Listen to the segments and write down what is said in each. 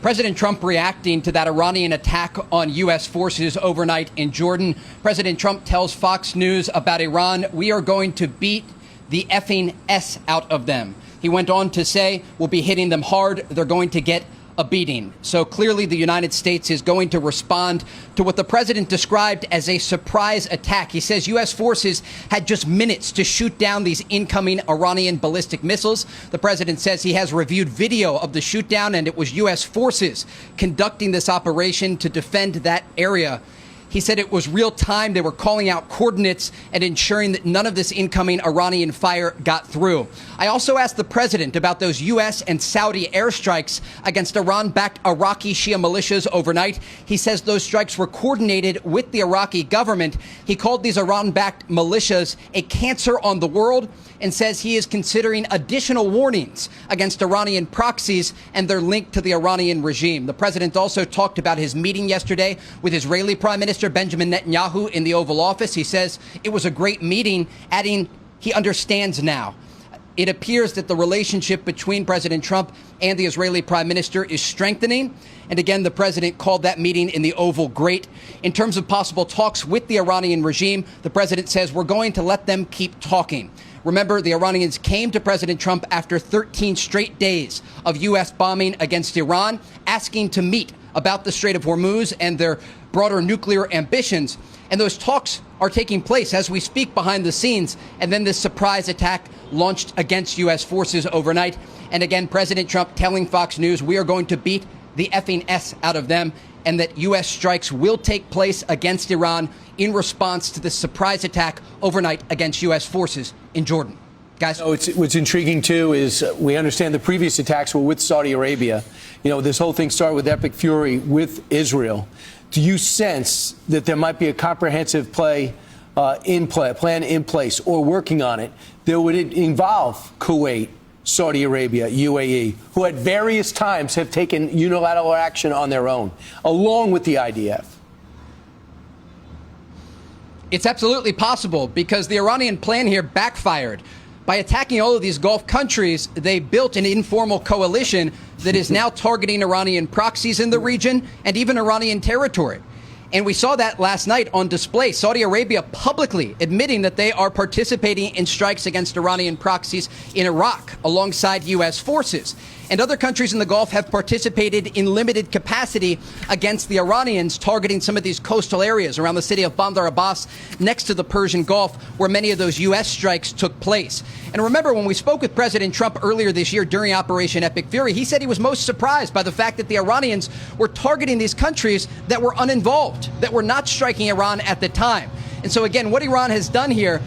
President Trump reacting to that Iranian attack on U.S. forces overnight in Jordan. President Trump tells Fox News about Iran, "We are going to beat the effing S out of them." He went on to say, "We'll be hitting them hard. They're going to get a beating." So clearly the United States is going to respond to what the president described as a surprise attack. He says U.S. forces had just minutes to shoot down these incoming Iranian ballistic missiles. The president says he has reviewed video of the shoot down, and it was U.S. forces conducting this operation to defend that area. He said it was real time. They were calling out coordinates and ensuring that none of this incoming Iranian fire got through. I also asked the president about those U.S. and Saudi airstrikes against Iran-backed Iraqi Shia militias overnight. He says those strikes were coordinated with the Iraqi government. He called these Iran-backed militias a cancer on the world and says he is considering additional warnings against Iranian proxies and their link to the Iranian regime. The president also talked about his meeting yesterday with Israeli Prime Minister Benjamin Netanyahu in the Oval Office. He says it was a great meeting, adding he understands now. It appears that the relationship between President Trump and the Israeli Prime Minister is strengthening. And again, the president called that meeting in the Oval great. In terms of possible talks with the Iranian regime, the president says we're going to let them keep talking. Remember, the Iranians came to President Trump after 13 straight days of U.S. bombing against Iran, asking to meet about the Strait of Hormuz and their broader nuclear ambitions. And those talks are taking place as we speak behind the scenes. And then this surprise attack launched against U.S. forces overnight. And again, President Trump telling Fox News we are going to beat the effing S out of them, and that U.S. strikes will take place against Iran in response to this surprise attack overnight against U.S. forces in Jordan. Guys? What's intriguing, too, is we understand the previous attacks were with Saudi Arabia. You know, this whole thing started with Epic Fury with Israel. Do you sense that there might be a comprehensive plan in place, or working on it, that would involve Kuwait, Saudi Arabia, UAE, who at various times have taken unilateral action on their own, along with the IDF? It's absolutely possible, because the Iranian plan here backfired. By attacking all of these Gulf countries, they built an informal coalition that is now targeting Iranian proxies in the region and even Iranian territory. And we saw that last night on display. Saudi Arabia publicly admitting that they are participating in strikes against Iranian proxies in Iraq alongside U.S. forces. And other countries in the Gulf have participated in limited capacity against the Iranians, targeting some of these coastal areas around the city of Bandar Abbas next to the Persian Gulf, where many of those U.S. strikes took place. And remember, when we spoke with President Trump earlier this year during Operation Epic Fury, he said he was most surprised by the fact that the Iranians were targeting these countries that were uninvolved, that were not striking Iran at the time. And so again, what Iran has done here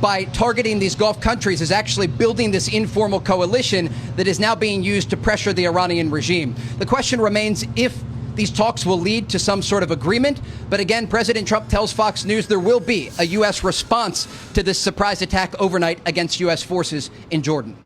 by targeting these Gulf countries is actually building this informal coalition that is now being used to pressure the Iranian regime. The question remains if these talks will lead to some sort of agreement. But again, President Trump tells Fox News there will be a U.S. response to this surprise attack overnight against U.S. forces in Jordan.